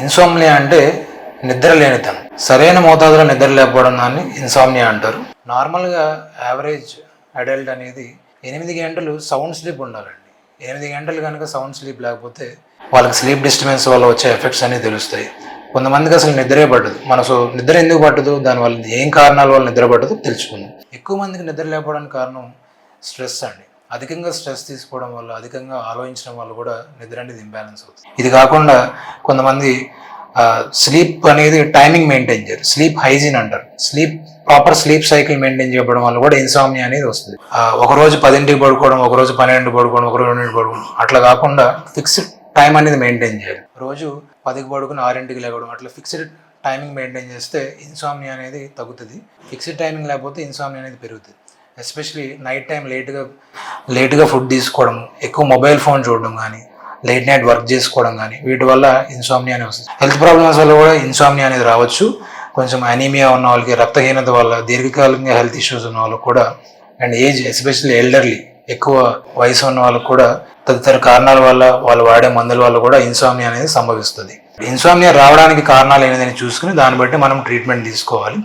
Insomnia అంటే నిద్ర లేనితనం. సరైన మోతాదులో నిద్ర లేకపోవడం దాన్ని ఇన్సోమ్నియా అంటారు. నార్మల్గా యావరేజ్ అడల్ట్ అనేది 8 గంటలు సౌండ్ స్లీప్ ఉండాలండి. 8 గంటలు కనుక సౌండ్ స్లీప్ లేకపోతే వాళ్ళకి స్లీప్ డిస్టర్బెన్స్ వల్ల వచ్చే ఎఫెక్ట్స్ అనేవి తెలుస్తాయి. కొంతమందికి అసలు నిద్రే పట్టదు. నిద్ర ఎందుకు పట్టదు, దానివల్ల ఏం కారణాల వల్ల నిద్ర పట్టదు తెలుసుకుందాం. ఎక్కువ మందికి నిద్ర లేకపోవడానికి కారణం స్ట్రెస్ అండి. అధికంగా స్ట్రెస్ తీసుకోవడం వల్ల, అధికంగా ఆలోచించడం వల్ల కూడా నిద్ర అనేది ఇంబ్యాలెన్స్ అవుతుంది. ఇది కాకుండా కొంతమంది స్లీప్ అనేది టైమింగ్ మెయింటైన్ చేయరు. స్లీప్ హైజీన్ అంటారు. ప్రాపర్ స్లీప్ సైకిల్ మెయింటైన్ చేయడం వల్ల కూడా ఇన్సోమ్నియా అనేది వస్తుంది. ఒకరోజు 10ంటికి పడుకోవడం, ఒకరోజు 12ంటికి పడుకోవడం, ఒకరోజు 2ంటికి పడుకోవడం అట్లా కాకుండా ఫిక్స్డ్ టైం అనేది మెయింటైన్ చేయాలి. రోజు 10కి పడుకుని 6ంటికి లేవడం, అట్లా ఫిక్స్డ్ టైమింగ్ మెయింటైన్ చేస్తే ఇన్సోమ్నియా అనేది తగ్గుతుంది. ఫిక్స్డ్ టైమింగ్ లేకపోతే ఇన్సోమ్నియా అనేది పెరుగుతుంది. ఎస్పెషలీ నైట్ టైం లేట్గా ఫుడ్ తీసుకోవడం, ఎక్కువ మొబైల్ ఫోన్ చూడడం కానీ, లేట్ నైట్ వర్క్ చేసుకోవడం కానీ, వీటి వల్ల ఇన్సోమ్నియా అనేది వస్తుంది. హెల్త్ ప్రాబ్లమ్స్ వల్ల కూడా ఇన్సోమ్నియా అనేది రావచ్చు. కొంచెం అనీమియా ఉన్న వాళ్ళకి, రక్తహీనత వల్ల, దీర్ఘకాలికంగా హెల్త్ ఇష్యూస్ ఉన్న వాళ్ళకి కూడా, అండ్ ఏజ్ ఎస్పెషల్లీ ఎల్డర్లీ ఎక్కువ వయసు ఉన్న వాళ్ళకి కూడా తదితర కారణాల వల్ల, వాళ్ళు వాడే మందుల వల్ల కూడా ఇన్సోమ్నియా అనేది సంభవిస్తుంది. ఇన్సోమ్నియా రావడానికి కారణాలు ఏంటని చూసుకుని దాన్ని బట్టి మనం ట్రీట్మెంట్ తీసుకోవాలి.